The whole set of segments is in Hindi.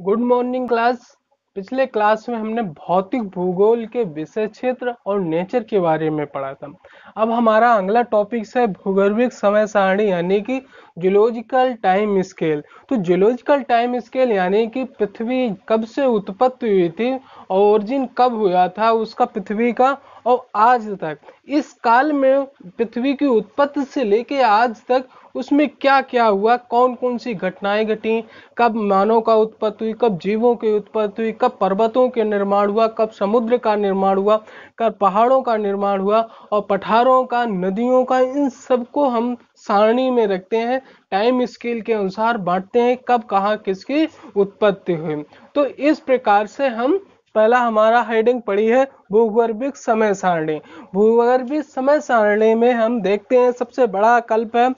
Good morning class. पिछले क्लास में हमने भौतिक भूगोल के विषय क्षेत्र और नेचर के बारे में पढ़ा था। अब हमारा अगला टॉपिक है भूगर्भिक समय सारणी यानी कि जियोलॉजिकल टाइम स्केल। तो जियोलॉजिकल टाइम स्केल यानी कि पृथ्वी कब से उत्पत्ति हुई थी और ओरिजिन कब हुआ था उसका पृथ्वी का, और आज तक इस काल में पृथ्वी की उत्पत्ति से लेके आज तक उसमें क्या क्या हुआ, कौन कौन सी घटनाएं घटी, कब मानव का उत्पत्ति हुई, कब जीवों की उत्पत्ति हुई, कब पर्वतों के निर्माण हुआ, कब समुद्र का निर्माण हुआ, कब पहाड़ों का निर्माण हुआ और पठारों का, नदियों का, इन सबको हम सारणी में रखते हैं, टाइम स्केल के अनुसार बांटते हैं कब कहाँ किसकी उत्पत्ति हुई। तो इस प्रकार से हम पहला हमारा हेडिंग पड़ी है भूगर्भिक समय सारणी। भूगर्भिक समय सारणी में हम देखते हैं सबसे बड़ा कल्प है,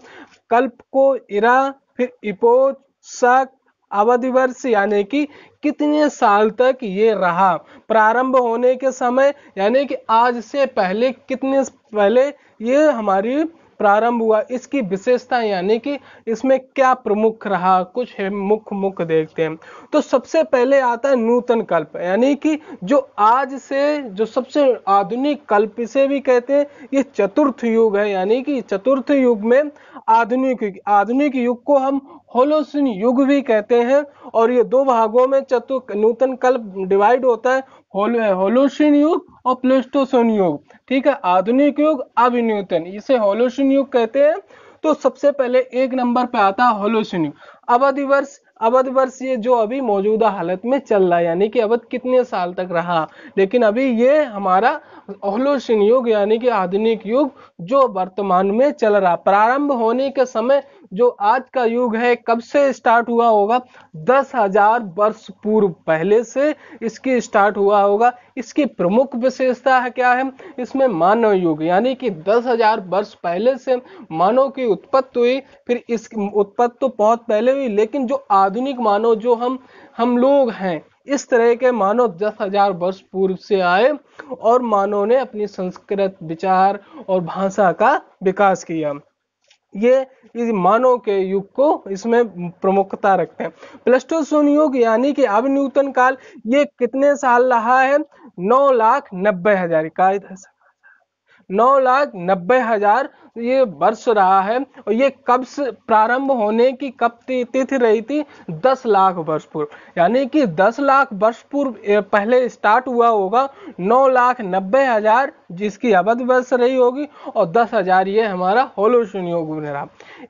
कल्प को इरा, फिर इपोच, शक, अवधि वर्ष यानी कि कितने साल तक ये रहा, प्रारंभ होने के समय यानी कि आज से पहले कितने पहले ये हमारी प्रारंभ हुआ, इसकी विशेषता यानी कि इसमें क्या प्रमुख रहा, कुछ है मुख्य मुख्य देखते हैं। तो सबसे पहले आता है नूतन कल्प यानी कि जो आज से जो सबसे आधुनिक कल्प इसे भी कहते हैं, ये चतुर्थ युग है यानी कि चतुर्थ युग में आधुनिक युग को हम होलोसिन युग भी कहते हैं। और ये दो भागों में नूतन कल्प डिवाइड होता है, होलोसिन युग और प्लेस्टोसिन युग। ठीक है, आधुनिक युग अभिनूतन, इसे होलोसिन युग कहते हैं। तो सबसे पहले एक नंबर पे आता है होलोसिन युग। अवधि वर्ष ये जो अभी मौजूदा हालत में चल रहा है यानी कि अवध कितने साल तक रहा, लेकिन अभी ये हमारा होलोसिन युग यानी कि आधुनिक युग जो वर्तमान में चल रहा। प्रारंभ होने के समय जो आज का युग है कब से स्टार्ट हुआ होगा, 10,000 वर्ष पूर्व पहले से इसकी स्टार्ट हुआ होगा। इसकी प्रमुख विशेषता है क्या है, इसमें मानव युग यानी कि 10,000 वर्ष पहले से मानव की उत्पत्ति हुई। फिर इस उत्पत्ति तो बहुत पहले हुई, लेकिन जो आधुनिक मानव जो हम लोग हैं, इस तरह के मानव 10,000 वर्ष पूर्व से आए और मानव ने अपनी संस्कृत, विचार और भाषा का विकास किया। ये इस मानव के युग को इसमें प्रमुखता रखते हैं। प्लेस्टोसिन युग यानी कि अभिनूतन काल, ये कितने साल रहा है, 9,90,000 का 9,90,000 ये वर्ष रहा है। और ये कब से प्रारंभ होने की कब तिथि रही थी, 10 लाख वर्ष पूर्व यानी कि 10 लाख वर्ष पूर्व पहले स्टार्ट हुआ होगा। 9,90,000 जिसकी अवधि वर्ष रही होगी और 10,000 ये हमारा होलोसिन युग में रहा।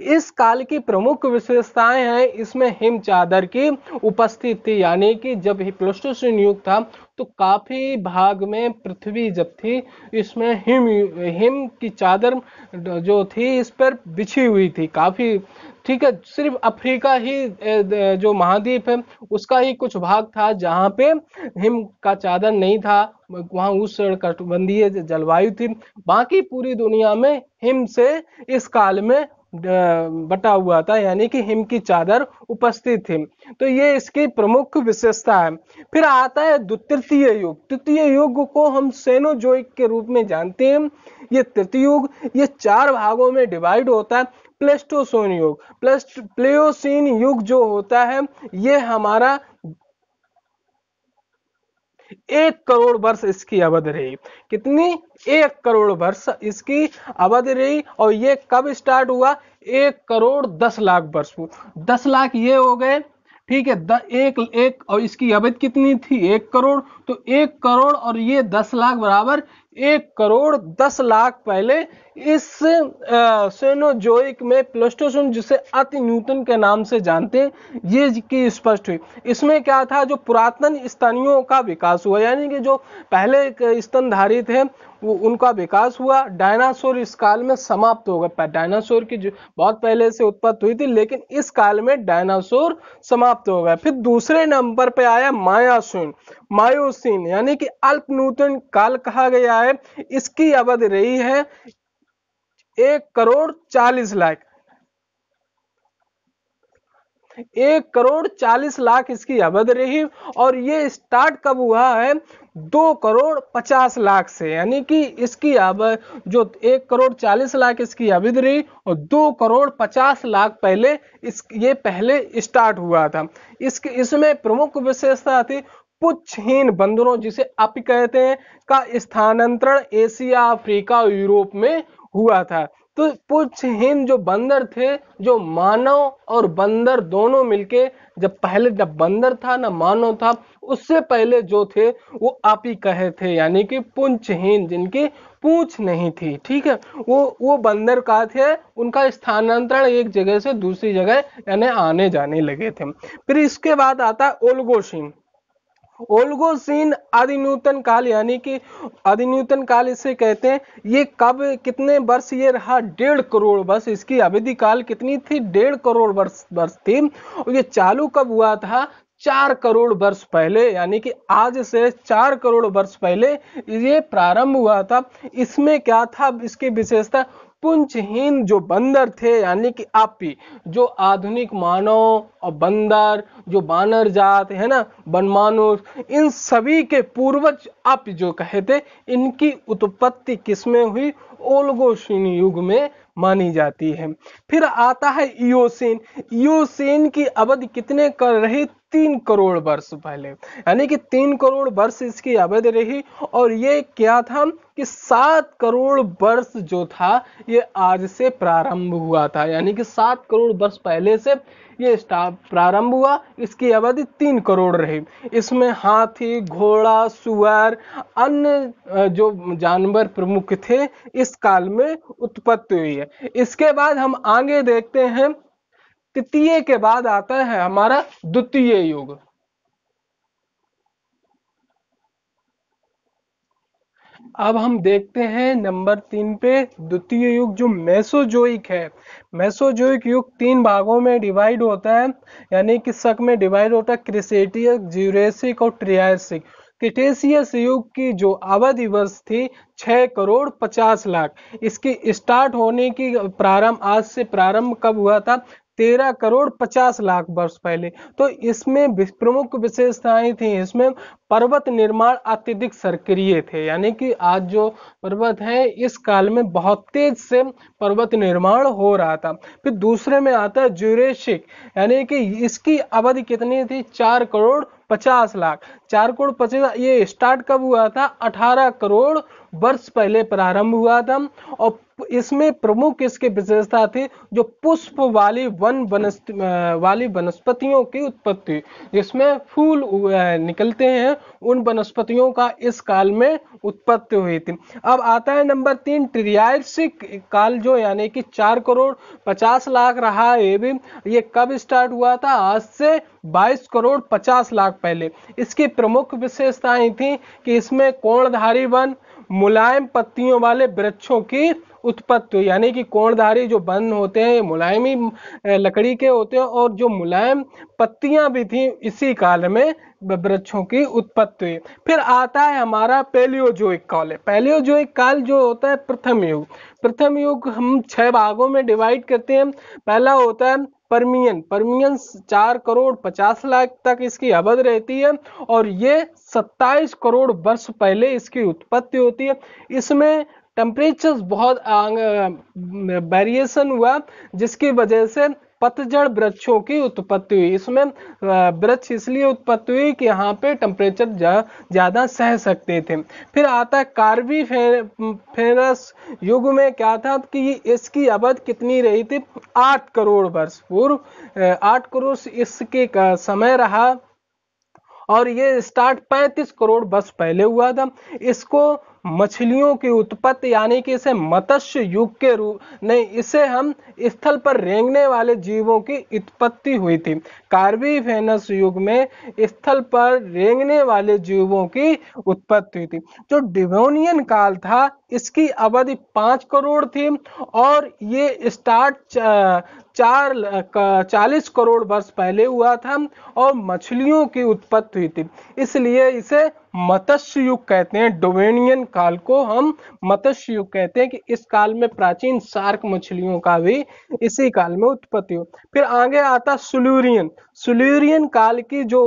इस काल की प्रमुख विशेषताएं हैं, इसमें हिम चादर की उपस्थित थी यानी कि जब प्लेस्टोसिन युग था तो काफी भाग में पृथ्वी जब थी इसमें हिम की चादर जो थी इस पर बिछी हुई थी काफी। ठीक है, सिर्फ अफ्रीका ही जो महाद्वीप है उसका ही कुछ भाग था जहां पे हिम का चादर नहीं था, वहां उष्णकटिबंधीय जलवायु थी। बाकी पूरी दुनिया में हिम से इस काल में बटा हुआ था यानी कि हिम की चादर उपस्थित थी। तो ये इसकी प्रमुख विशेषता है। फिर आता है तृतीय युग। तृतीय युग को हम सेनोजोइक के रूप में जानते हैं। ये तृतीय युग ये 4 भागों में डिवाइड होता है। प्लेस्टोसिन युग, प्लेयोसिन युग जो होता है ये हमारा 1 करोड़ वर्ष इसकी अवधि रही। कितनी, 1 करोड़ वर्ष इसकी अवधि रही। और ये कब स्टार्ट हुआ, 1,10,00,000 वर्ष पूर्व। 10 लाख ये हो गए, ठीक है, एक और इसकी अवधि कितनी थी, 1 करोड़। तो 1 करोड़ और ये 10 लाख बराबर 1,10,00,000 पहले इस सेनोजोइक में प्लेस्टोसिन जिसे अति न्यूटन के नाम से जानते हैं ये की स्पष्ट हुई। इसमें क्या था, जो पुरातन स्तनियों का विकास हुआ यानी कि जो पहले स्तनधारी थे वो उनका विकास हुआ। डायनासोर इस काल में समाप्त हो गए। डायनासोर की बहुत पहले से उत्पत्ति हुई थी लेकिन इस काल में डायनासोर समाप्त हो गए। फिर दूसरे नंबर पे आया मायोसिन यानी कि अल्प नूतन काल कहा गया है। इसकी अवधि रही है 1,40,00,000। 1,40,00,000 इसकी अवधि रही। और ये स्टार्ट कब हुआ है? 2,50,00,000 से, यानी कि इसकी जो 1,40,00,000 इसकी अवधि रही और 2,50,00,000 पहले ये पहले स्टार्ट हुआ था। इसमें प्रमुख विशेषता थी पुच्छहीन बंदरों, जिसे आप कहते हैं, का स्थानांतरण एशिया, अफ्रीका और यूरोप में हुआ था। तो पुच्छहीन जो बंदर थे, जो मानव और बंदर दोनों मिलके, जब बंदर था ना मानव था, उससे पहले जो थे वो आप ही कहे थे, यानी कि पुच्छहीन, जिनकी पूंछ नहीं थी, ठीक है, वो बंदर का थे। उनका स्थानांतरण एक जगह से दूसरी जगह यानी आने जाने लगे थे। फिर इसके बाद आता है ओल्गोसीन। ओल्गोसीन आदि न्यूतन काल, यानी कि आदि न्यूतन काल इसे कहते हैं। ये कब, कितने वर्ष ये रहा? 1.5 करोड़ वर्ष। इसकी अवधि काल कितनी थी? 1.5 करोड़ वर्ष थी। और ये चालू कब हुआ था? 4 करोड़ वर्ष पहले, यानी कि आज से 4 करोड़ वर्ष पहले ये प्रारंभ हुआ था। इसमें क्या था इसकी विशेषता? पुंछहीन जो बंदर थे, यानी कि आपी, जो आधुनिक मानव और बंदर, जो बानर जात है ना, बनमानुष, इन सभी के पूर्वज आप जो कहे थे, इनकी उत्पत्ति किसमें हुई? ओल्गोसीन युग में मानी जाती है। फिर आता है इयोसीन। इयोसीन की अवधि कितने कर रही? 3 करोड़ वर्ष पहले, यानी कि 3 करोड़ वर्ष इसकी अवधि रही। और ये क्या था कि 7 करोड़ वर्ष जो था ये आज से प्रारंभ हुआ था, यानी कि 7 करोड़ वर्ष पहले से ये प्रारंभ हुआ। इसकी अवधि 3 करोड़ रही। इसमें हाथी, घोड़ा, सुअर, अन्य जो जानवर प्रमुख थे, इस काल में उत्पत्ति हुई है। इसके बाद हम आगे देखते हैं, तृतीय के बाद आता है हमारा द्वितीय युग। अब हम देखते हैं नंबर 3 पे द्वितीय युग, जो मेसोजोइक है। मेसोजोइक युग 3 भागों में डिवाइड होता है, यानी कि शक में डिवाइड होता है, क्रिटेशियस, ज्यूरेसिक और ट्रियासिक। क्रिटेशियस युग की जो अवधि वर्ष थी 6,50,00,000। इसकी स्टार्ट होने की प्रारंभ, आज से प्रारंभ कब हुआ था? 13,50,00,000 वर्ष पहले। तो इसमें प्रमुख विशेषताएं थी। इसमें पर्वत निर्माण अत्यधिक सक्रिय थे, यानी कि आज जो पर्वत है, इस काल में बहुत तेज से पर्वत निर्माण हो रहा था। फिर दूसरे में आता है ज्यूरेसिक, यानी कि इसकी अवधि कितनी थी? 4,50,00,000। 4,50,00,000 ये स्टार्ट कब हुआ था? 18 करोड़ वर्ष पहले प्रारंभ हुआ था। और इसमें प्रमुख इसकी विशेषता थी जो पुष्प वाली वाली वनस्पतियों की उत्पत्ति, जिसमें फूल निकलते हैं, उन वनस्पतियों का इस काल में उत्पत्ति हुई थी। अब आता है नंबर 3 ट्रियासिक काल, जो यानी कि 4,50,00,000 रहा। ये कब स्टार्ट हुआ था? आज से 22,50,00,000 पहले। इसकी प्रमुख विशेषताएं थी कि इसमें कोणधारी वन, मुलायम पत्तियों वाले वृक्षों की उत्पत्ति, यानी कि कोणधारी जो वन होते हैं मुलायमी लकड़ी के होते हैं, और जो मुलायम पत्तियां भी थी, इसी काल में वृक्षों की उत्पत्ति हुई। फिर आता है हमारा पैलियोजोइक काल। पैलियोजोइक काल जो होता है प्रथम युग। प्रथम युग हम 6 भागों में डिवाइड करते हैं। पहला होता है परमियन। परमियन 4,50,00,000 तक इसकी अवधि रहती है, और ये 27 करोड़ वर्ष पहले इसकी उत्पत्ति होती है। इसमें टेम्परेचर बहुत वेरिएशन हुआ, जिसकी वजह से पतझड़ वृक्षों की उत्पत्ति हुई। इसमें वृक्ष इसलिए उत्पत्ति हुई कि यहाँ पे टेम्परेचर ज्यादा सह सकते थे। फिर आता है कार्बोनिफेरस युग में। क्या था कि इसकी अवधि कितनी रही थी? 8 करोड़ वर्ष पूर्व, 8 करोड़ इसके समय रहा। और ये स्टार्ट 35 करोड़ वर्ष पहले हुआ था। इसको मछलियों की उत्पत्ति, यानी कि इसे मत्स्य युग के रूप नहीं, इसे हम स्थल पर रेंगने वाले जीवों की उत्पत्ति हुई थी। कार्बोनिफेरस युग में स्थल पर रेंगने वाले जीवों की उत्पत्ति हुई थी। जो डिवोनियन काल था, इसकी अवधि 5 करोड़ थी, और ये स्टार्ट 40 करोड़ वर्ष पहले हुआ था और मछलियों की उत्पत्ति हुई थी, इसलिए इसे मत्स्य युग कहते हैं। डोवेनियन काल को हम मत्स्य युग कहते हैं कि इस काल में प्राचीन शार्क मछलियों का भी इसी काल में उत्पत्ति हो। फिर आगे आता सिल्यूरियन। सिल्यूरियन काल की जो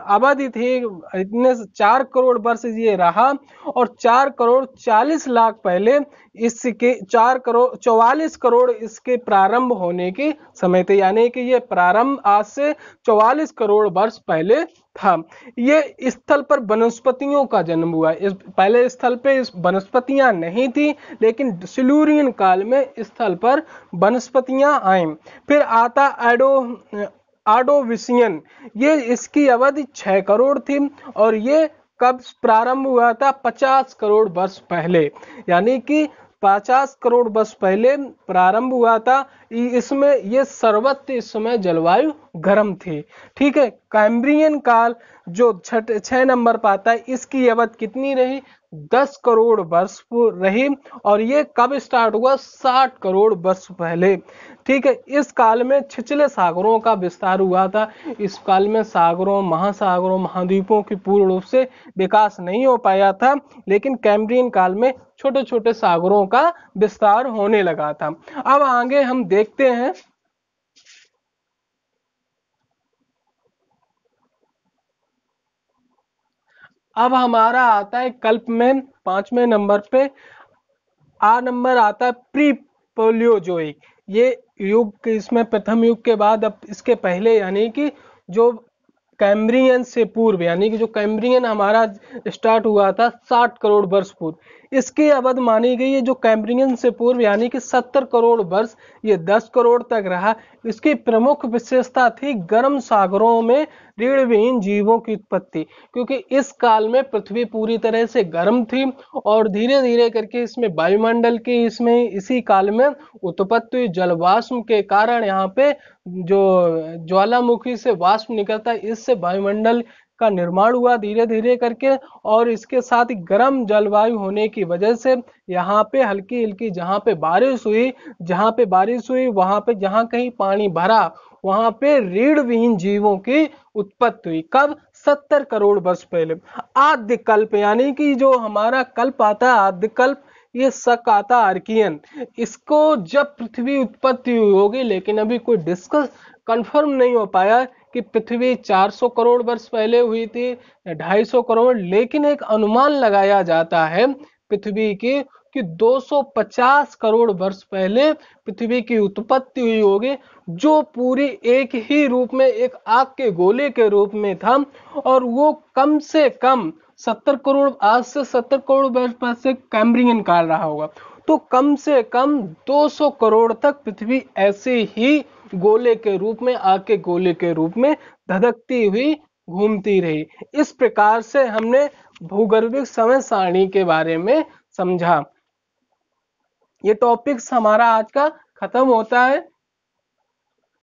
अवधि थी, इतने 4 करोड़ वर्ष ये रहा और 4 करोड़ 40 लाख पहले इसके 4 करोड़ 44 करोड़ इसके प्रारंभ होने की समय थे, यानी कि ये प्रारंभ आज से 44 करोड़ वर्ष पहले था। ये स्थल पर वनस्पतियों का जन्म हुआ। इस पहले स्थल पे इस वनस्पतियां नहीं थी, लेकिन सिल्यूरियन काल में स्थल पर वनस्पतियां आई। फिर आता आर्डोविशियन। ये इसकी अवधि 6 करोड़ थी और ये कब प्रारंभ हुआ था? 50 करोड़ वर्ष पहले, यानी कि 50 करोड़ वर्ष पहले प्रारंभ हुआ था। इसमें ये सर्वत्र इस समय जलवायु गर्म थी। ठीक है। कैम्ब्रियन काल जो 6 नंबर पर आता है, इसकी अवधि कितनी रही? 10 करोड़ वर्ष रही और ये कब स्टार्ट हुआ? 60 करोड़ वर्ष पहले। ठीक है। इस काल में छिछले सागरों का विस्तार हुआ था। इस काल में सागरों, महासागरों, महाद्वीपों की पूर्ण रूप से विकास नहीं हो पाया था, लेकिन कैम्ब्रियन काल में छोटे छोटे सागरों का विस्तार होने लगा था। अब आगे हम देखते हैं अब हमारा आता है कल्प में 5वें नंबर पे। नंबर आता है प्री पोलियोजोइक। ये युग, इसमें प्रथम युग के बाद, अब इसके पहले, यानी कि जो कैम्ब्रियन से पूर्व, यानी कि जो कैम्ब्रियन हमारा स्टार्ट हुआ था 60 करोड़ वर्ष पूर्व, इसकी अवधि मानी गई है जो कैम्ब्रियन से पूर्व, यानी कि 70 करोड़ वर्ष, ये 10 करोड़ तक रहा। इसकी प्रमुख विशेषता थी गर्म सागरों में रीढ़विहीन जीवों की उत्पत्ति, क्योंकि इस काल में पृथ्वी पूरी तरह से गर्म थी और धीरे धीरे करके इसमें वायुमंडल की इसी काल में उत्पत्ति हुई। जलवाष्प के कारण यहाँ पे जो ज्वालामुखी से वाष्प निकलता है, इससे वायुमंडल का निर्माण हुआ धीरे धीरे करके, और इसके साथ ही गर्म जलवायु होने की वजह से यहाँ पे हल्की हल्की जहाँ पे बारिश हुई वहाँ पे जहाँ कहीं पानी भरा वहाँ पे रीढ़विहीन जीवों की उत्पत्ति हुई। कब? 70 करोड़ वर्ष पहले। आद्य कल्प, यानी कि जो हमारा कल्प आता है आद्य कल्प, ये शक आता अर्कियन। इसको जब पृथ्वी उत्पत्ति हुई होगी, लेकिन अभी कोई डिस्कस कंफर्म नहीं हो पाया कि पृथ्वी 400 करोड़ वर्ष पहले हुई थी या 250 करोड़, लेकिन एक अनुमान लगाया जाता है पृथ्वी की कि 250 करोड़ वर्ष पहले पृथ्वी की उत्पत्ति हुई होगी, जो पूरी एक ही रूप में, एक आग के गोले के रूप में था, और वो कम से कम 70 करोड़, आज से 70 करोड़ वर्ष पहले से कैम्ब्रियन काल रहा होगा। तो कम से कम 200 करोड़ तक पृथ्वी ऐसे ही गोले के रूप में, आग के गोले के रूप में धधकती हुई घूमती रही। इस प्रकार से हमने भूगर्भिक समय सारणी के बारे में समझा। ये टॉपिक्स हमारा आज का खत्म होता है।